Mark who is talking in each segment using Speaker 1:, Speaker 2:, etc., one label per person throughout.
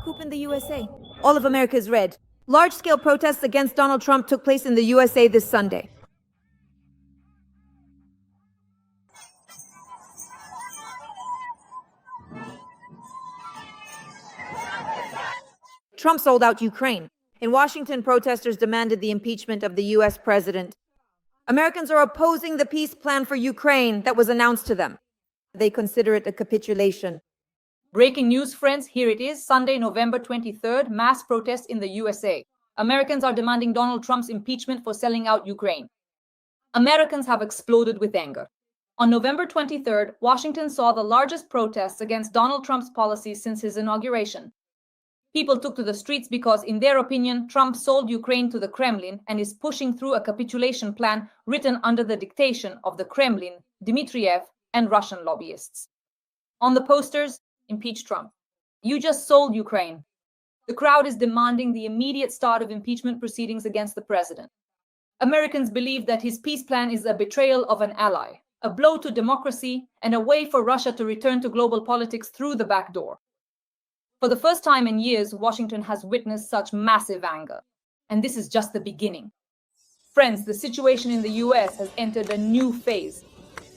Speaker 1: Coup in the USA. All of America is red. Large-scale protests against Donald Trump took place in the USA this Sunday. Trump sold out Ukraine. In Washington, protesters demanded the impeachment of the U.S. president. Americans are opposing the peace plan for Ukraine that was announced to them. They consider it a capitulation.
Speaker 2: Breaking news, friends. Here it is, Sunday, November 23rd, mass protest in the USA. Americans are demanding Donald Trump's impeachment for selling out Ukraine. Americans have exploded with anger. On November 23rd, Washington saw the largest protests against Donald Trump's policies since his inauguration. People took to the streets because, in their opinion, Trump sold Ukraine to the Kremlin and is pushing through a capitulation plan written under the dictation of the Kremlin, Dmitriev, and Russian lobbyists. On the posters, impeach Trump. You just sold Ukraine. The crowd is demanding the immediate start of impeachment proceedings against the president. Americans believe that his peace plan is a betrayal of an ally, a blow to democracy, and a way for Russia to return to global politics through the back door. For the first time in years, Washington has witnessed such massive anger. And this is just the beginning. Friends, the situation in the US has entered a new phase.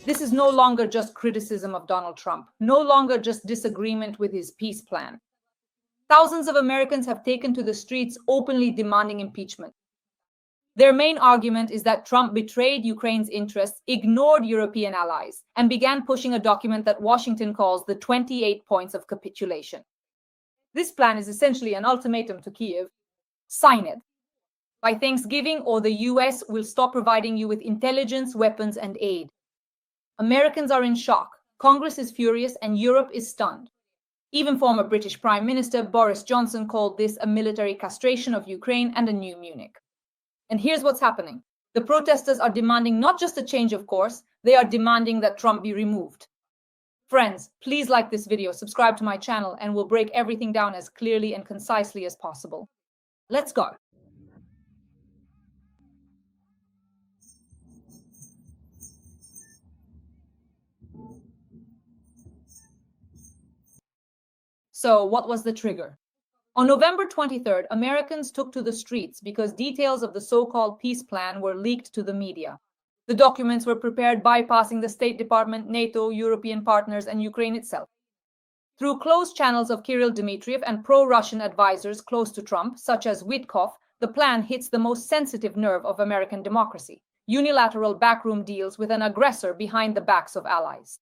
Speaker 2: This is no longer just criticism of Donald Trump, no longer just disagreement with his peace plan. Thousands of Americans have taken to the streets openly demanding impeachment. Their main argument is that Trump betrayed Ukraine's interests, ignored European allies, and began pushing a document that Washington calls the 28 points of capitulation. This plan is essentially an ultimatum to Kyiv. Sign it. By Thanksgiving, or the US will stop providing you with intelligence, weapons, and aid. Americans are in shock, Congress is furious, and Europe is stunned. Even former British Prime Minister Boris Johnson called this a military castration of Ukraine and a new Munich. And here's what's happening. The protesters are demanding not just a change of course, they are demanding that Trump be removed. Friends, please like this video, subscribe to my channel, and we'll break everything down as clearly and concisely as possible. Let's go. So, what was the trigger? On November 23rd, Americans took to the streets because details of the so-called peace plan were leaked to the media. The documents were prepared bypassing the State Department, NATO, European partners, and Ukraine itself. Through closed channels of Kirill Dmitriev and pro-Russian advisors close to Trump, such as Witkoff, the plan hits the most sensitive nerve of American democracy: unilateral backroom deals with an aggressor behind the backs of allies.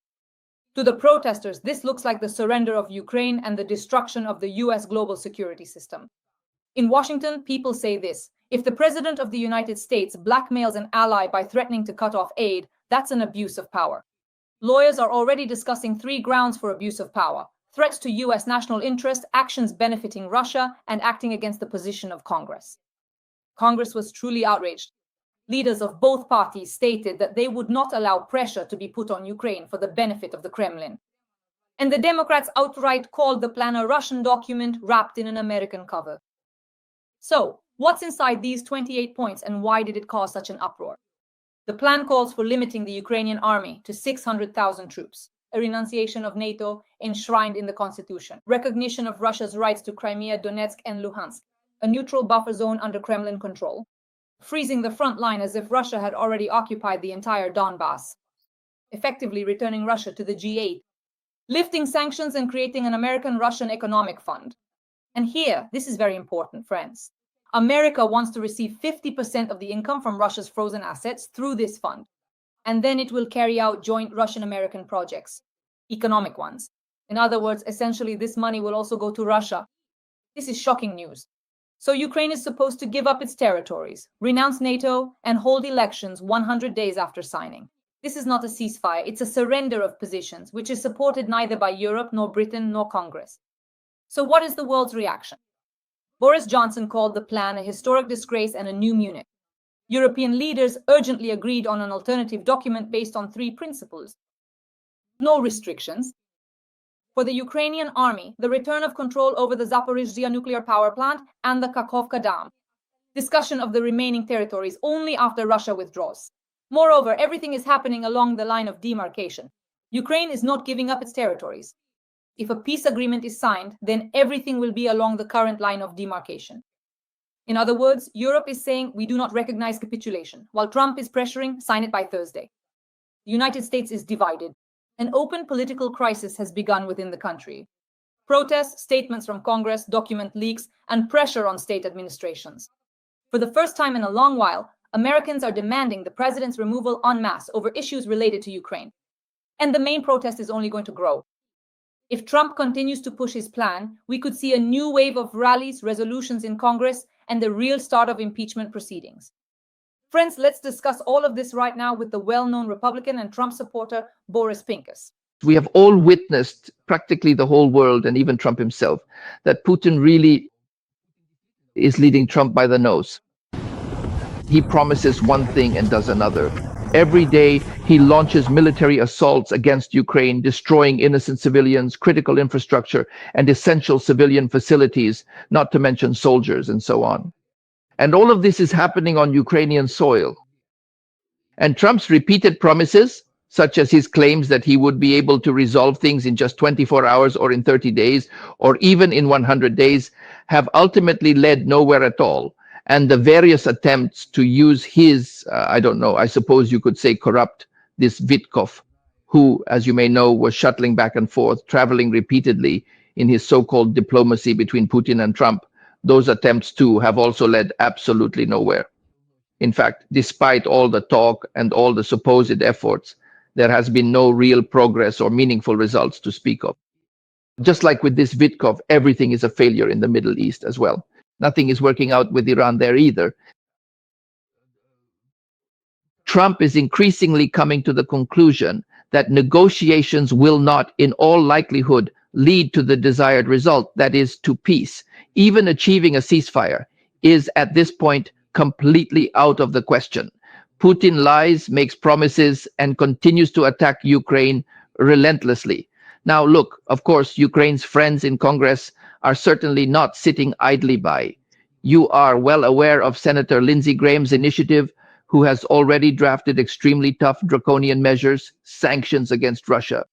Speaker 2: To the protesters, this looks like the surrender of Ukraine and the destruction of the US global security system. In Washington, people say this: if the President of the United States blackmails an ally by threatening to cut off aid, that's an abuse of power. Lawyers are already discussing 3 grounds for abuse of power: threats to US national interest, actions benefiting Russia, and acting against the position of Congress. Congress was truly outraged. Leaders of both parties stated that they would not allow pressure to be put on Ukraine for the benefit of the Kremlin. And the Democrats outright called the plan a Russian document wrapped in an American cover. So, what's inside these 28 points and why did it cause such an uproar? The plan calls for limiting the Ukrainian army to 600,000 troops, a renunciation of NATO enshrined in the constitution, recognition of Russia's rights to Crimea, Donetsk, and Luhansk, a neutral buffer zone under Kremlin control, freezing the front line as if Russia had already occupied the entire Donbass, effectively returning Russia to the G8, lifting sanctions and creating an American-Russian economic fund. And here, this is very important, friends. America wants to receive 50% of the income from Russia's frozen assets through this fund, and then it will carry out joint Russian-American projects, economic ones. In other words, essentially, this money will also go to Russia. This is shocking news. So Ukraine is supposed to give up its territories, renounce NATO, and hold elections 100 days after signing. This is not a ceasefire, it's a surrender of positions, which is supported neither by Europe, nor Britain, nor Congress. So what is the world's reaction? Boris Johnson called the plan a historic disgrace and a new Munich. European leaders urgently agreed on an alternative document based on 3 principles. No restrictions. For the Ukrainian army, the return of control over the Zaporizhzhia nuclear power plant and the Kakhovka Dam. Discussion of the remaining territories only after Russia withdraws. Moreover, everything is happening along the line of demarcation. Ukraine is not giving up its territories. If a peace agreement is signed, then everything will be along the current line of demarcation. In other words, Europe is saying we do not recognize capitulation, while Trump is pressuring, sign it by Thursday. The United States is divided. An open political crisis has begun within the country. Protests, statements from Congress, document leaks, and pressure on state administrations. For the first time in a long while, Americans are demanding the president's removal en masse over issues related to Ukraine. And the main protest is only going to grow. If Trump continues to push his plan, we could see a new wave of rallies, resolutions in Congress, and the real start of impeachment proceedings. Friends, let's discuss all of this right now with the well-known Republican and Trump supporter, Boris Pincus.
Speaker 3: We have all witnessed, practically the whole world and even Trump himself, that Putin really is leading Trump by the nose. He promises one thing and does another. Every day, he launches military assaults against Ukraine, destroying innocent civilians, critical infrastructure, and essential civilian facilities, not to mention soldiers and so on. And all of this is happening on Ukrainian soil. And Trump's repeated promises, such as his claims that he would be able to resolve things in just 24 hours or in 30 days, or even in 100 days, have ultimately led nowhere at all. And the various attempts to use his, I suppose you could say corrupt, this Vitkov, who, as you may know, was shuttling back and forth, traveling repeatedly in his so-called diplomacy between Putin and Trump, those attempts too have also led absolutely nowhere. In fact, despite all the talk and all the supposed efforts, there has been no real progress or meaningful results to speak of. Just like with this Vitkov, everything is a failure in the Middle East as well. Nothing is working out with Iran there either. Trump is increasingly coming to the conclusion that negotiations will not, in all likelihood, lead to the desired result, that is, to peace. Even achieving a ceasefire is at this point completely out of the question. Putin lies, makes promises, and continues to attack Ukraine relentlessly. Now, look, of course, Ukraine's friends in Congress are certainly not sitting idly by. You are well aware of Senator Lindsey Graham's initiative, who has already drafted extremely tough draconian measures, sanctions against Russia.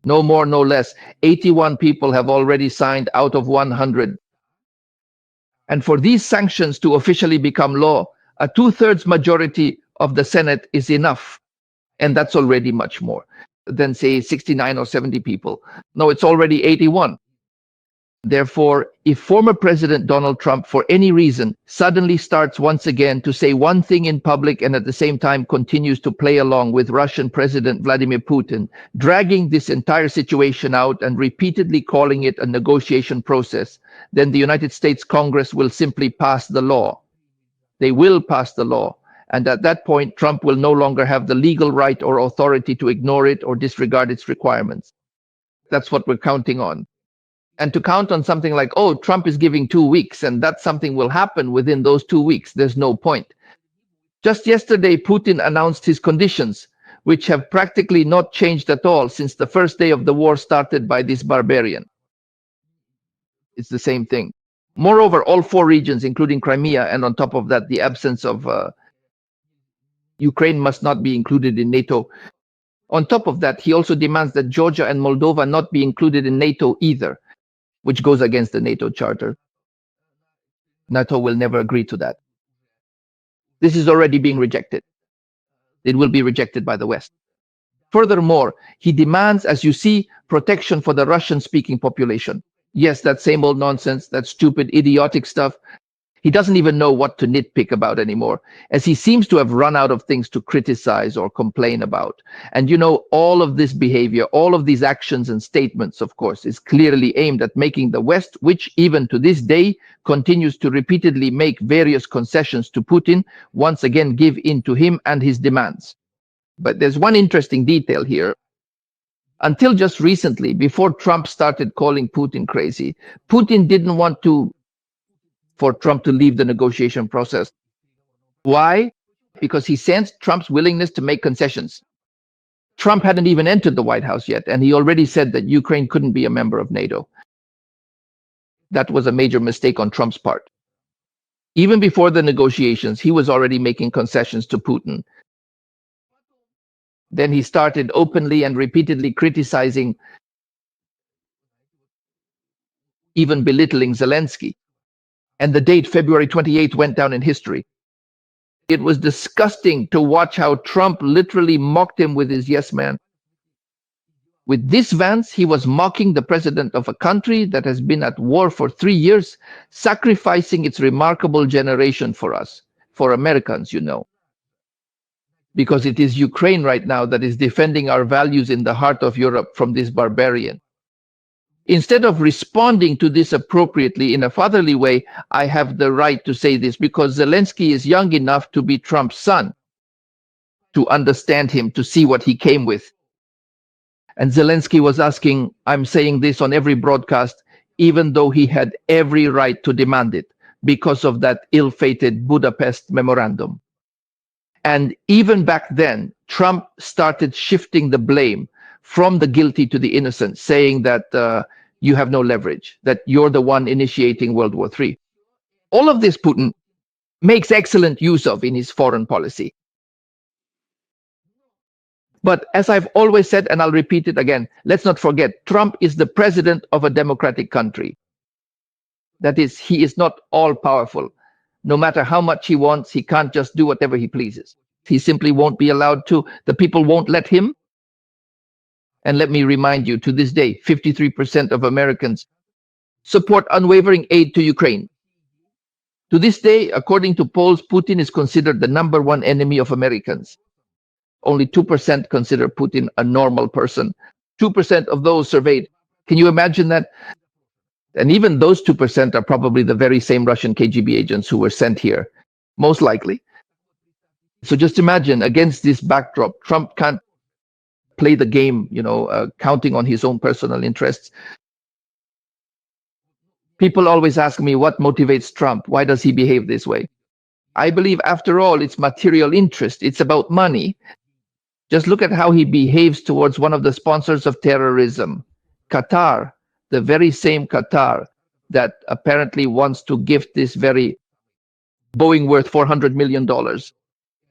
Speaker 3: No more, no less. 81 people have already signed out of 100. And for these sanctions to officially become law, a two-thirds majority of the Senate is enough. And that's already much more than, say, 69 or 70 people. No, it's already 81. Therefore, if former President Donald Trump, for any reason, suddenly starts once again to say one thing in public and at the same time continues to play along with Russian President Vladimir Putin, dragging this entire situation out and repeatedly calling it a negotiation process, then the United States Congress will simply pass the law. They will pass the law. And at that point, Trump will no longer have the legal right or authority to ignore it or disregard its requirements. That's what we're counting on. And to count on something like, oh, Trump is giving 2 weeks and that something will happen within those 2 weeks, there's no point. Just yesterday, Putin announced his conditions, which have practically not changed at all since the first day of the war started by this barbarian. It's the same thing. Moreover, all 4 regions, including Crimea, and on top of that, the absence of Ukraine must not be included in NATO. On top of that, he also demands that Georgia and Moldova not be included in NATO either, which goes against the NATO Charter. NATO will never agree to that. This is already being rejected. It will be rejected by the West. Furthermore, he demands, as you see, protection for the Russian-speaking population. Yes, that same old nonsense, that stupid, idiotic stuff. He doesn't even know what to nitpick about anymore, as he seems to have run out of things to criticize or complain about. And you know, all of this behavior, all of these actions and statements, of course, is clearly aimed at making the West, which even to this day continues to repeatedly make various concessions to Putin, once again give in to him and his demands. But there's one interesting detail here. Until just recently, before Trump started calling Putin crazy, Putin didn't want for Trump to leave the negotiation process. Why? Because he sensed Trump's willingness to make concessions. Trump hadn't even entered the White House yet, and he already said that Ukraine couldn't be a member of NATO. That was a major mistake on Trump's part. Even before the negotiations, he was already making concessions to Putin. Then he started openly and repeatedly criticizing, even belittling Zelensky. And the date, February 28th, went down in history. It was disgusting to watch how Trump literally mocked him with his yes man. With this Vance, he was mocking the president of a country that has been at war for 3 years, sacrificing its remarkable generation for us, for Americans, you know. Because it is Ukraine right now that is defending our values in the heart of Europe from this barbarian. Instead of responding to this appropriately in a fatherly way, I have the right to say this because Zelensky is young enough to be Trump's son, to understand him, to see what he came with. And Zelensky was asking, I'm saying this on every broadcast, even though he had every right to demand it because of that ill-fated Budapest memorandum. And even back then, Trump started shifting the blame from the guilty to the innocent, saying that you have no leverage, that you're the one initiating World War III. All of this Putin makes excellent use of in his foreign policy. But as I've always said, and I'll repeat it again, let's not forget, Trump is the president of a democratic country. That is, he is not all-powerful. No matter how much he wants, he can't just do whatever he pleases. He simply won't be allowed to. The people won't let him. And let me remind you, to this day, 53% of Americans support unwavering aid to Ukraine. To this day, according to polls, Putin is considered the #1 enemy of Americans. Only 2% consider Putin a normal person. 2% of those surveyed. Can you imagine that? And even those 2% are probably the very same Russian KGB agents who were sent here, most likely. So just imagine, against this backdrop, Trump can't play the game, counting on his own personal interests. People always ask me, what motivates Trump? Why does he behave this way? I believe, after all, it's material interest. It's about money. Just look at how he behaves towards one of the sponsors of terrorism, Qatar, the very same Qatar that apparently wants to gift this very Boeing worth $400 million.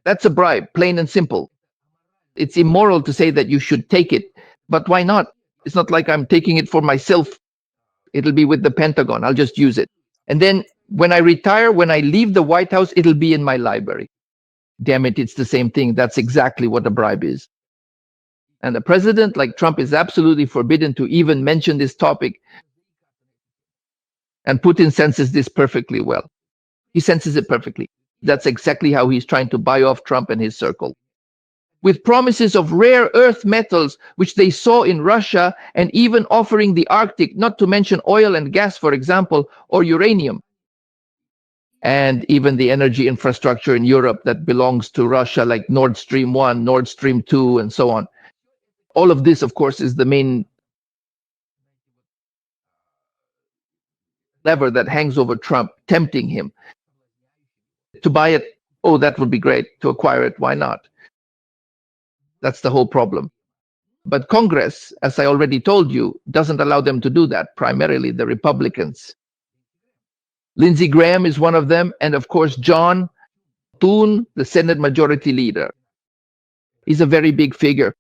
Speaker 3: That's a bribe, plain and simple. It's immoral to say that you should take it, but why not? It's not like I'm taking it for myself. It'll be with the Pentagon. I'll just use it. And then when I retire, when I leave the White House, it'll be in my library. Damn it, it's the same thing. That's exactly what a bribe is. And a president like Trump is absolutely forbidden to even mention this topic. And Putin senses this perfectly well. He senses it perfectly. That's exactly how he's trying to buy off Trump and his circle. With promises of rare earth metals, which they saw in Russia, and even offering the Arctic, not to mention oil and gas, for example, or uranium. And even the energy infrastructure in Europe that belongs to Russia, like Nord Stream 1, Nord Stream 2, and so on. All of this, of course, is the main lever that hangs over Trump, tempting him to buy it. Oh, that would be great. To acquire it, why not? That's the whole problem. But Congress, as I already told you, doesn't allow them to do that, primarily the Republicans. Lindsey Graham is one of them, and of course, John Thune, the Senate Majority Leader. He's a very big figure.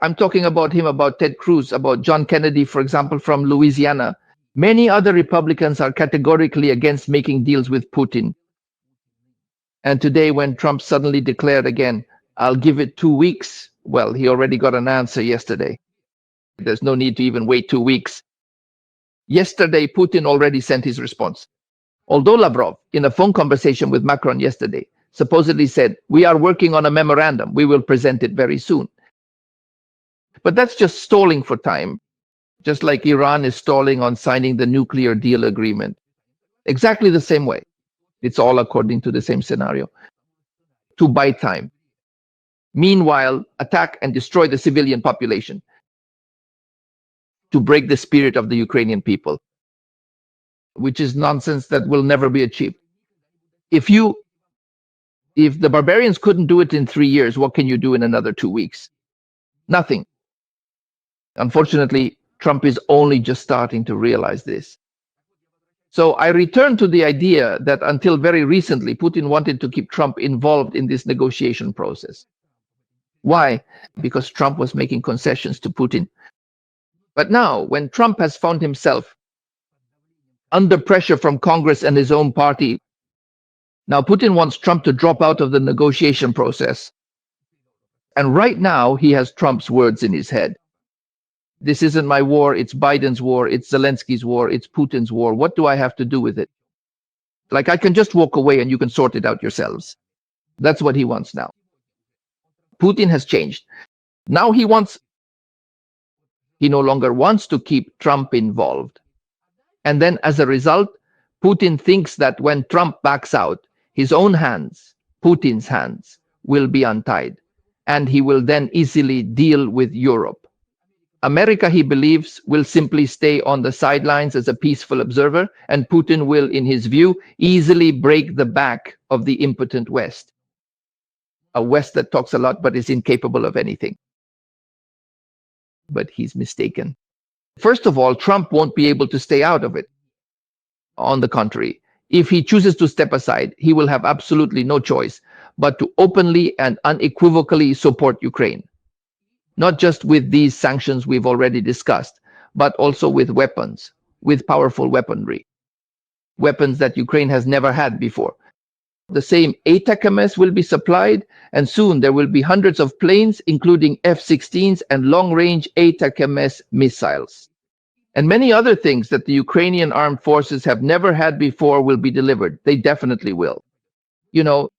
Speaker 3: I'm talking about him, about Ted Cruz, about John Kennedy, for example, from Louisiana. Many other Republicans are categorically against making deals with Putin. And today, when Trump suddenly declared again, I'll give it 2 weeks, well, he already got an answer yesterday. There's no need to even wait 2 weeks. Yesterday, Putin already sent his response. Although Lavrov, in a phone conversation with Macron yesterday, supposedly said, we are working on a memorandum, we will present it very soon. But that's just stalling for time, just like Iran is stalling on signing the nuclear deal agreement. Exactly the same way. It's all according to the same scenario. To buy time. Meanwhile, attack and destroy the civilian population. To break the spirit of the Ukrainian people. Which is nonsense that will never be achieved. If the barbarians couldn't do it in 3 years, what can you do in another 2 weeks? Nothing. Unfortunately, Trump is only just starting to realize this. So I return to the idea that until very recently, Putin wanted to keep Trump involved in this negotiation process. Why? Because Trump was making concessions to Putin. But now, when Trump has found himself under pressure from Congress and his own party, now Putin wants Trump to drop out of the negotiation process. And right now, he has Trump's words in his head. This isn't my war, it's Biden's war, it's Zelensky's war, it's Putin's war. What do I have to do with it? Like, I can just walk away and you can sort it out yourselves. That's what he wants now. Putin has changed. Now he no longer wants to keep Trump involved. And then as a result, Putin thinks that when Trump backs out, his own hands, Putin's hands, will be untied. And he will then easily deal with Europe. America, he believes, will simply stay on the sidelines as a peaceful observer, and Putin will, in his view, easily break the back of the impotent West. A West that talks a lot but is incapable of anything. But he's mistaken. First of all, Trump won't be able to stay out of it. On the contrary, if he chooses to step aside, he will have absolutely no choice but to openly and unequivocally support Ukraine. Not just with these sanctions we've already discussed, but also with weapons, with powerful weaponry. Weapons that Ukraine has never had before. The same ATACMS will be supplied, and soon there will be hundreds of planes, including F-16s and long-range ATACMS missiles. And many other things that the Ukrainian armed forces have never had before will be delivered. They definitely will. You know,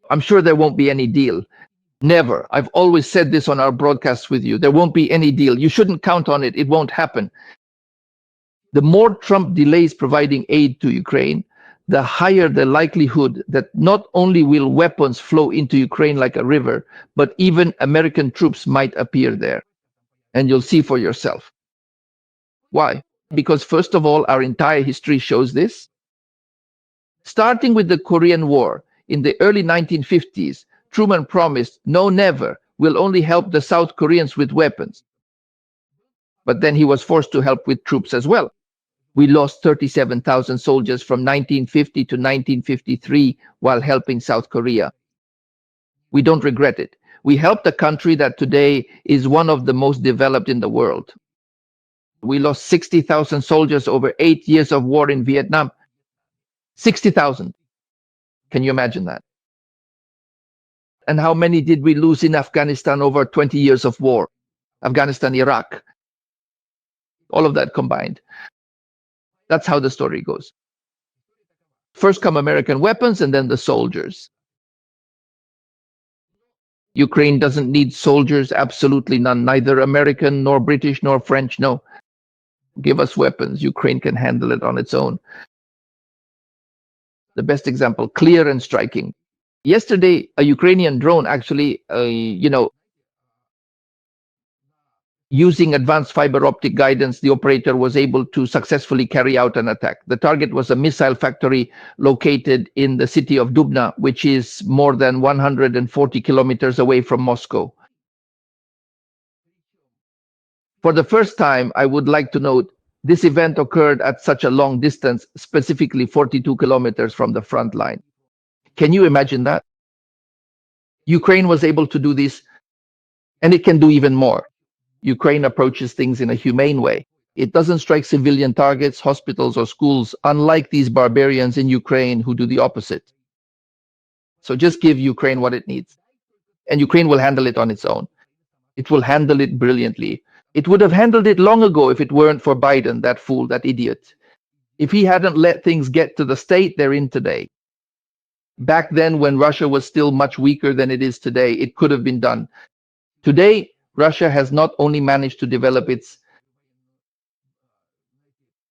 Speaker 3: I'm sure there won't be any deal. Never. I've always said this on our broadcasts with you. There won't be any deal. You shouldn't count on it. It won't happen. The more Trump delays providing aid to Ukraine, the higher the likelihood that not only will weapons flow into Ukraine like a river, but even American troops might appear there. And you'll see for yourself. Why? Because first of all, our entire history shows this. Starting with the Korean War in the early 1950s, Truman promised, no, never, we'll only help the South Koreans with weapons. But then he was forced to help with troops as well. We lost 37,000 soldiers from 1950 to 1953 while helping South Korea. We don't regret it. We helped a country that today is one of the most developed in the world. We lost 60,000 soldiers over 8 years of war in Vietnam. 60,000. Can you imagine that? And how many did we lose in Afghanistan over 20 years of war? Afghanistan, Iraq. All of that combined. That's how the story goes. First come American weapons and then the soldiers. Ukraine doesn't need soldiers, absolutely none, neither American nor British nor French, no. Give us weapons, Ukraine can handle it on its own. The best example, clear and striking. Yesterday, a Ukrainian drone actually, using advanced fiber optic guidance, the operator was able to successfully carry out an attack. The target was a missile factory located in the city of Dubna, which is more than 140 kilometers away from Moscow. For the first time, I would like to note, this event occurred at such a long distance, specifically 42 kilometers from the front line. Can you imagine that? Ukraine was able to do this, and it can do even more. Ukraine approaches things in a humane way. It doesn't strike civilian targets, hospitals, or schools, unlike these barbarians in Ukraine who do the opposite. So just give Ukraine what it needs, and Ukraine will handle it on its own. It will handle it brilliantly. It would have handled it long ago if it weren't for Biden, that fool, that idiot. If he hadn't let things get to the state they're in today. Back then, when Russia was still much weaker than it is today, it could have been done. Today, Russia has not only managed to develop its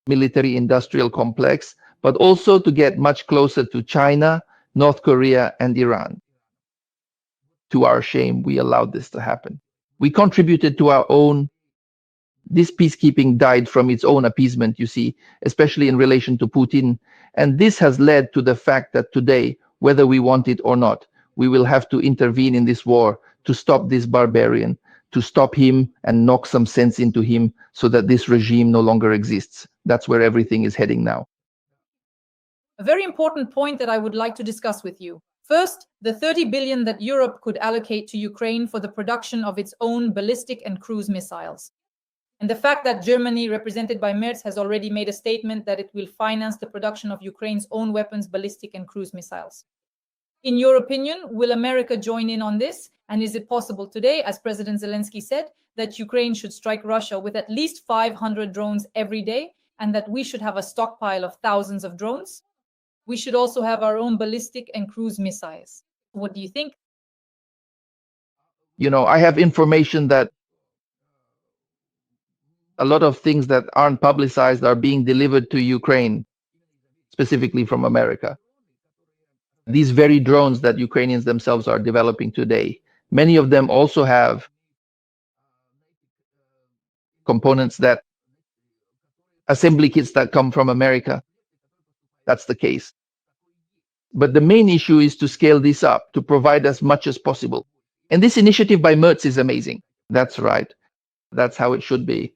Speaker 3: military-industrial complex, but also to get much closer to China, North Korea, and Iran. To our shame, we allowed this to happen. We contributed to our own. This peacekeeping died from its own appeasement, you see, especially in relation to Putin. And this has led to the fact that today, whether we want it or not, we will have to intervene in this war to stop this barbarian, to stop him and knock some sense into him so that this regime no longer exists. That's where everything is heading now.
Speaker 2: A very important point that I would like to discuss with you. First, the 30 billion that Europe could allocate to Ukraine for the production of its own ballistic and cruise missiles. And the fact that Germany, represented by Merz, has already made a statement that it will finance the production of Ukraine's own weapons, ballistic and cruise missiles. In your opinion, will America join in on this? And is it possible today, as President Zelensky said, that Ukraine should strike Russia with at least 500 drones every day, and that we should have a stockpile of thousands of drones? We should also have our own ballistic and cruise missiles. What do you think?
Speaker 3: I have information that a lot of things that aren't publicized are being delivered to Ukraine, specifically from America. These very drones that Ukrainians themselves are developing today, many of them also have components that assembly kits that come from America. That's the case. But the main issue is to scale this up, to provide as much as possible. And this initiative by Merz is amazing. That's right. That's how it should be.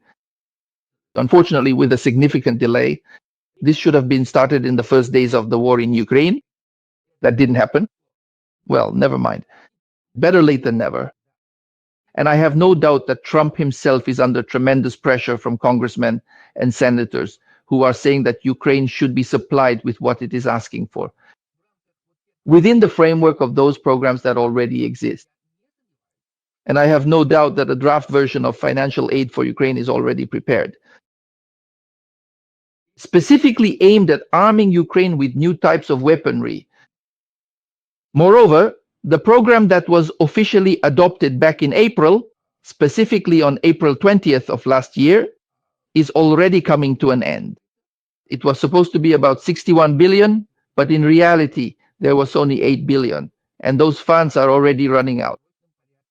Speaker 3: Unfortunately, with a significant delay, this should have been started in the first days of the war in Ukraine. That didn't happen. Well, never mind. Better late than never. And I have no doubt that Trump himself is under tremendous pressure from congressmen and senators who are saying that Ukraine should be supplied with what it is asking for, within the framework of those programs that already exist. And I have no doubt that a draft version of financial aid for Ukraine is already prepared, specifically aimed at arming Ukraine with new types of weaponry. Moreover, the program that was officially adopted back in April, specifically on April 20th of last year, is already coming to an end. It was supposed to be about 61 billion, but in reality, there was only 8 billion, and those funds are already running out.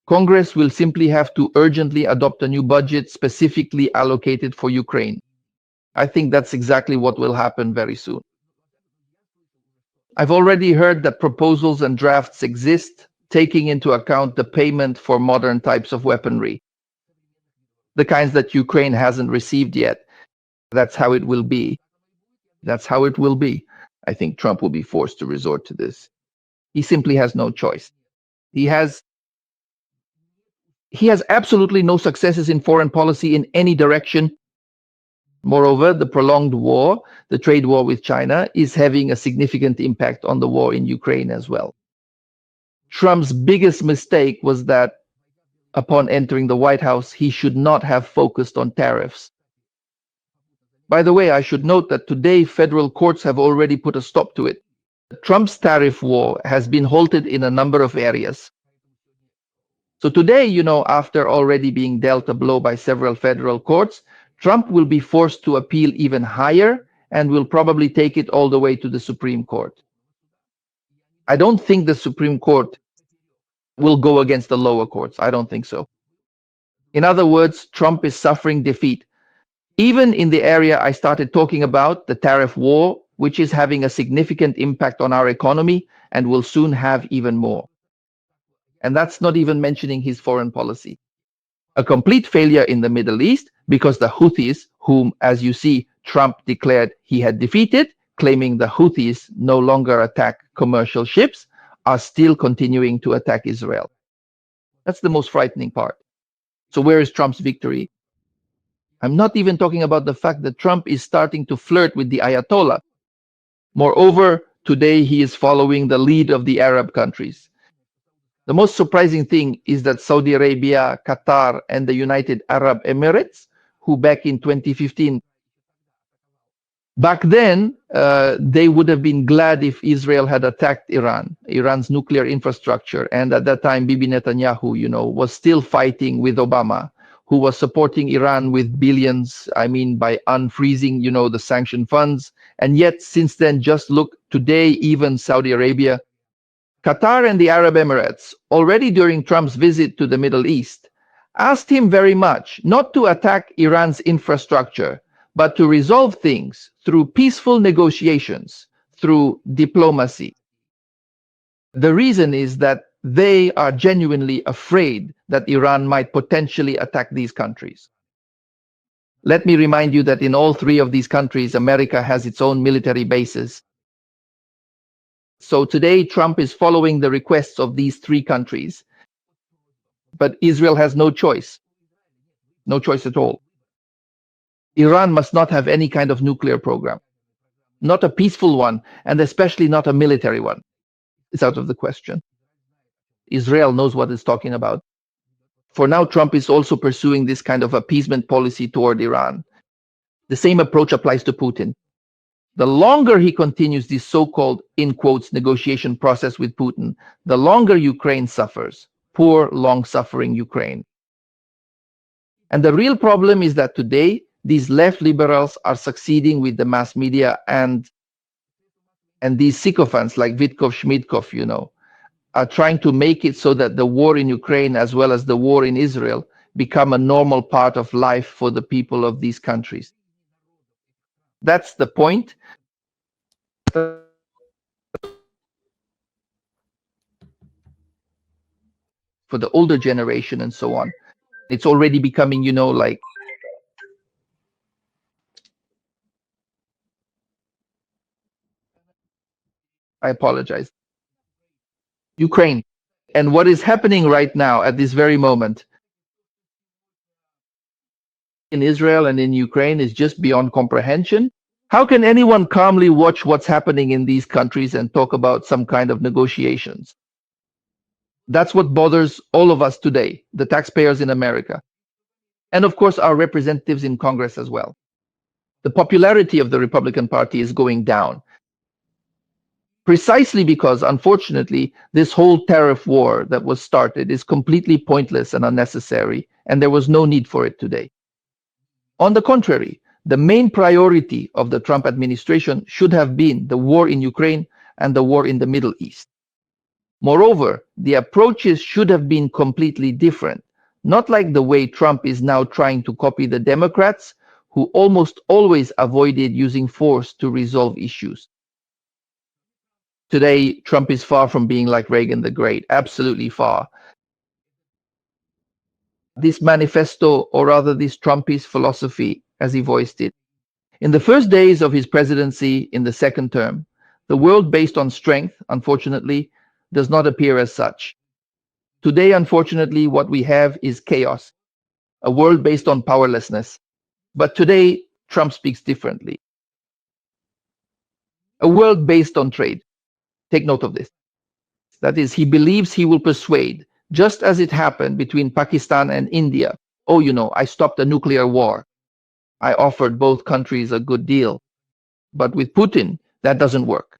Speaker 3: Congress will simply have to urgently adopt a new budget specifically allocated for Ukraine. I think that's exactly what will happen very soon. I've already heard that proposals and drafts exist, taking into account the payment for modern types of weaponry, the kinds that Ukraine hasn't received yet. That's how it will be. That's how it will be. I think Trump will be forced to resort to this. He simply has no choice. He has absolutely no successes in foreign policy in any direction. Moreover, the prolonged war, the trade war with China, is having a significant impact on the war in Ukraine as well. Trump's biggest mistake was that upon entering the White House, he should not have focused on tariffs. By the way, I should note that today federal courts have already put a stop to it. Trump's tariff war has been halted in a number of areas. So today, after already being dealt a blow by several federal courts, Trump will be forced to appeal even higher and will probably take it all the way to the Supreme Court. I don't think the Supreme Court will go against the lower courts. I don't think so. In other words, Trump is suffering defeat, even in the area I started talking about, the tariff war, which is having a significant impact on our economy and will soon have even more. And that's not even mentioning his foreign policy. A complete failure in the Middle East because the Houthis, whom, as you see, Trump declared he had defeated, claiming the Houthis no longer attack commercial ships, are still continuing to attack Israel. That's the most frightening part. So where is Trump's victory? I'm not even talking about the fact that Trump is starting to flirt with the Ayatollah. Moreover, today he is following the lead of the Arab countries. The most surprising thing is that Saudi Arabia, Qatar, and the United Arab Emirates, who back in 2015, back then, they would have been glad if Israel had attacked Iran's nuclear infrastructure. And at that time, Bibi Netanyahu, was still fighting with Obama, who was supporting Iran with billions, by unfreezing, the sanction funds. And yet, since then, just look, today, even Saudi Arabia, Qatar and the Arab Emirates, already during Trump's visit to the Middle East, asked him very much not to attack Iran's infrastructure, but to resolve things through peaceful negotiations, through diplomacy. The reason is that they are genuinely afraid that Iran might potentially attack these countries. Let me remind you that in all three of these countries, America has its own military bases. So today, Trump is following the requests of these three countries. But Israel has no choice. No choice at all. Iran must not have any kind of nuclear program. Not a peaceful one, and especially not a military one. It's out of the question. Israel knows what it's talking about. For now, Trump is also pursuing this kind of appeasement policy toward Iran. The same approach applies to Putin. The longer he continues this so-called, in quotes, negotiation process with Putin, the longer Ukraine suffers. Poor, long-suffering Ukraine. And the real problem is that today, these left liberals are succeeding with the mass media and these sycophants like Vitkov, Schmidkov, are trying to make it so that the war in Ukraine as well as the war in Israel become a normal part of life for the people of these countries. That's the point. For the older generation and so on. It's already becoming, like I apologize. Ukraine. And what is happening right now at this very moment in Israel and in Ukraine is just beyond comprehension. How can anyone calmly watch what's happening in these countries and talk about some kind of negotiations? That's what bothers all of us today, the taxpayers in America. And of course, our representatives in Congress as well. The popularity of the Republican Party is going down. Precisely because, unfortunately, this whole tariff war that was started is completely pointless and unnecessary, and there was no need for it today. On the contrary, the main priority of the Trump administration should have been the war in Ukraine and the war in the Middle East. Moreover, the approaches should have been completely different, not like the way Trump is now trying to copy the Democrats, who almost always avoided using force to resolve issues. Today, Trump is far from being like Reagan the Great, absolutely far. This manifesto, or rather this Trumpist philosophy, as he voiced it. In the first days of his presidency in the second term, the world based on strength, unfortunately, does not appear as such. Today, unfortunately, what we have is chaos, a world based on powerlessness. But today, Trump speaks differently. A world based on trade. Take note of this. That is, he believes he will persuade, just as it happened between Pakistan and India. Oh, I stopped a nuclear war. I offered both countries a good deal. But with Putin, that doesn't work.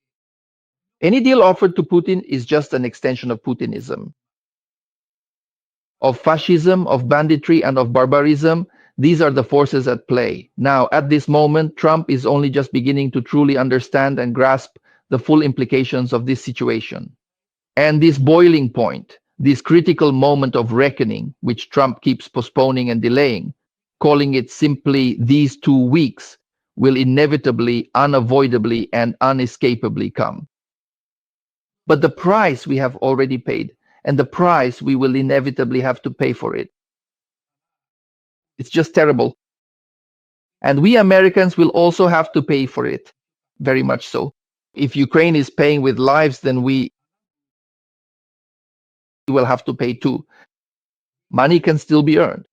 Speaker 3: Any deal offered to Putin is just an extension of Putinism. Of fascism, of banditry, and of barbarism, these are the forces at play. Now, at this moment, Trump is only just beginning to truly understand and grasp the full implications of this situation. And this boiling point, this critical moment of reckoning, which Trump keeps postponing and delaying, calling it simply these 2 weeks, will inevitably, unavoidably, and unescapably come. But the price we have already paid, and the price we will inevitably have to pay for it. It's just terrible. And we Americans will also have to pay for it, very much so. If Ukraine is paying with lives, then we will have to pay too. Money can still be earned,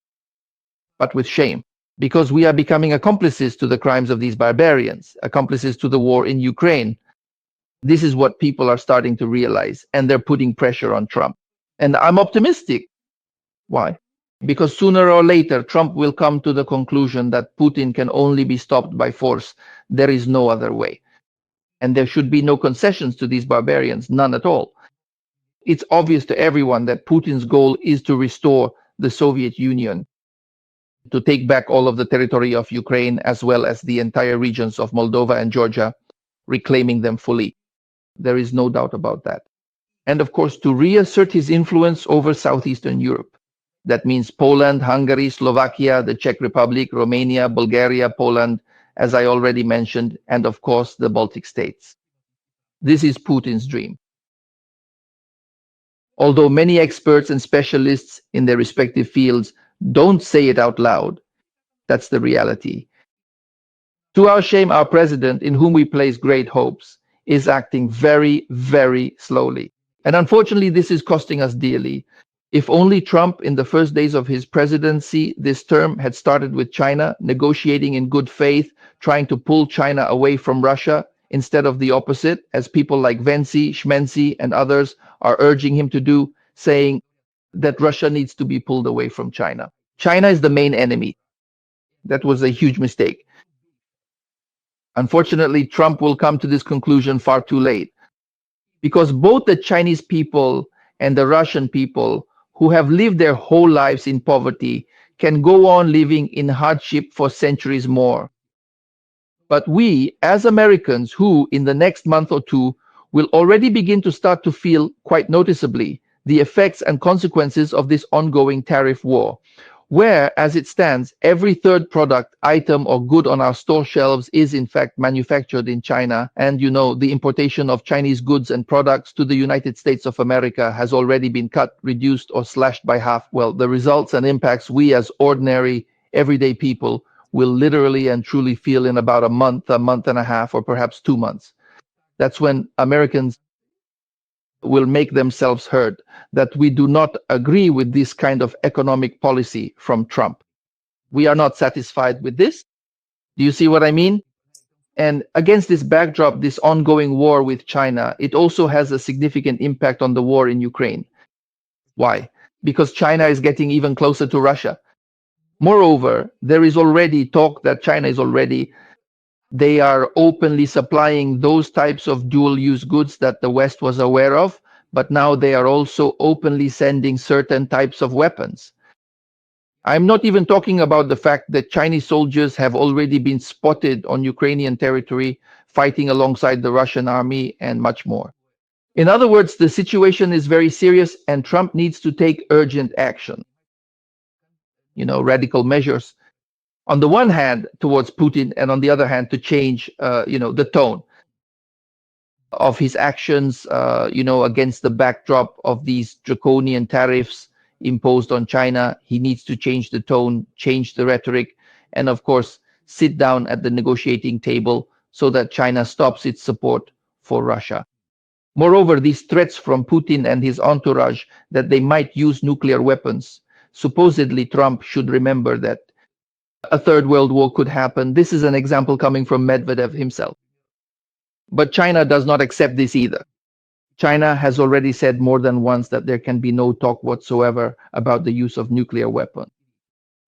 Speaker 3: but with shame, because we are becoming accomplices to the crimes of these barbarians, accomplices to the war in Ukraine. This is what people are starting to realize, and they're putting pressure on Trump. And I'm optimistic. Why? Because sooner or later, Trump will come to the conclusion that Putin can only be stopped by force. There is no other way. And there should be no concessions to these barbarians, none at all. It's obvious to everyone that Putin's goal is to restore the Soviet Union, to take back all of the territory of Ukraine, as well as the entire regions of Moldova and Georgia, reclaiming them fully. There is no doubt about that. And of course, to reassert his influence over Southeastern Europe. That means Poland, Hungary, Slovakia, the Czech Republic, Romania, Bulgaria, Poland, as I already mentioned, and of course, the Baltic states. This is Putin's dream. Although many experts and specialists in their respective fields don't say it out loud, that's the reality. To our shame, our president, in whom we place great hopes, is acting very, very slowly. And unfortunately, this is costing us dearly. If only Trump, in the first days of his presidency this term, had started with China, negotiating in good faith, trying to pull China away from Russia, instead of the opposite, as people like Vence, Schmenzi, and others are urging him to do, saying that Russia needs to be pulled away from China. China is the main enemy. That was a huge mistake. Unfortunately, Trump will come to this conclusion far too late, because both the Chinese people and the Russian people who have lived their whole lives in poverty can go on living in hardship for centuries more. But we, as Americans, who in the next month or two will already begin to start to feel quite noticeably the effects and consequences of this ongoing tariff war, where, as it stands, every third product, item, or good on our store shelves is in fact manufactured in China. And the importation of Chinese goods and products to the United States of America has already been cut, reduced, or slashed by half. Well, the results and impacts we as ordinary, everyday people will literally and truly feel in about a month and a half, or perhaps 2 months. That's when Americans will make themselves heard, that we do not agree with this kind of economic policy from Trump. We are not satisfied with this. Do you see what I mean? And against this backdrop, this ongoing war with China, it also has a significant impact on the war in Ukraine. Why? Because China is getting even closer to Russia. Moreover, there is already talk that China is already they are openly supplying those types of dual-use goods that the West was aware of, but now they are also openly sending certain types of weapons. I'm not even talking about the fact that Chinese soldiers have already been spotted on Ukrainian territory fighting alongside the Russian army and much more. In other words, the situation is very serious and Trump needs to take urgent action. Radical measures on the one hand towards Putin, and on the other hand to change the tone of his actions against the backdrop of these draconian tariffs imposed on China. He needs to change the tone, change the rhetoric, and of course sit down at the negotiating table so that China stops its support for Russia. Moreover, these threats from Putin and his entourage that they might use nuclear weapons, supposedly Trump should remember that a third world war could happen. This is an example coming from Medvedev himself. But China does not accept this either. China has already said more than once that there can be no talk whatsoever about the use of nuclear weapons.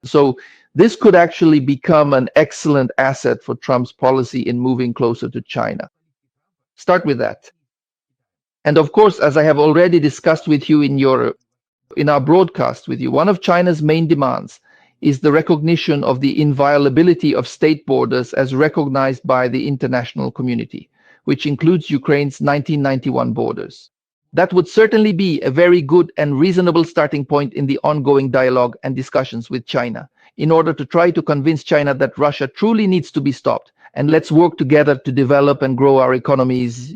Speaker 3: So this could actually become an excellent asset for Trump's policy in moving closer to China. Start with that. And of course, as I have already discussed with you in our broadcast with you, one of China's main demands is the recognition of the inviolability of state borders as recognized by the international community, which includes Ukraine's 1991 borders. That would certainly be a very good and reasonable starting point in the ongoing dialogue and discussions with China, in order to try to convince China that Russia truly needs to be stopped. And let's work together to develop and grow our economies,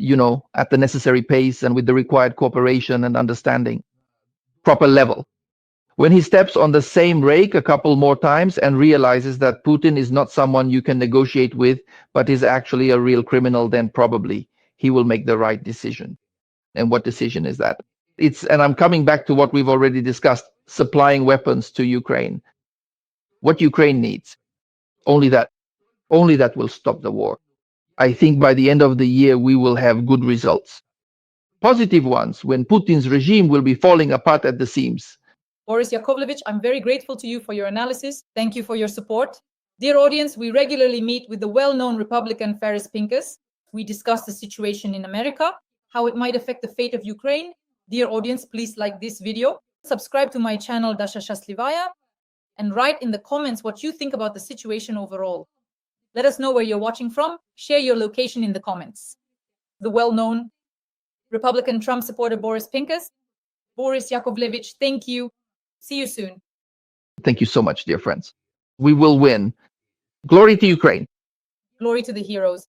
Speaker 3: at the necessary pace and with the required cooperation and understanding. Proper level. When he steps on the same rake a couple more times and realizes that Putin is not someone you can negotiate with, but is actually a real criminal, then probably he will make the right decision. And what decision is that? And I'm coming back to what we've already discussed, supplying weapons to Ukraine. What Ukraine needs, only that will stop the war. I think by the end of the year, we will have good results. Positive ones, when Putin's regime will be falling apart at the seams.
Speaker 2: Boris Yakovlevich, I'm very grateful to you for your analysis. Thank you for your support. Dear audience, we regularly meet with the well-known Republican Ferris Pincus. We discuss the situation in America, how it might affect the fate of Ukraine. Dear audience, please like this video, subscribe to my channel Dasha Shaslivaya, and write in the comments what you think about the situation overall. Let us know where you're watching from. Share your location in the comments. The well-known Republican Trump supporter Boris Pincus. Boris Yakovlevich, thank you. See you soon.
Speaker 3: Thank you so much, dear friends. We will win. Glory to Ukraine.
Speaker 2: Glory to the heroes.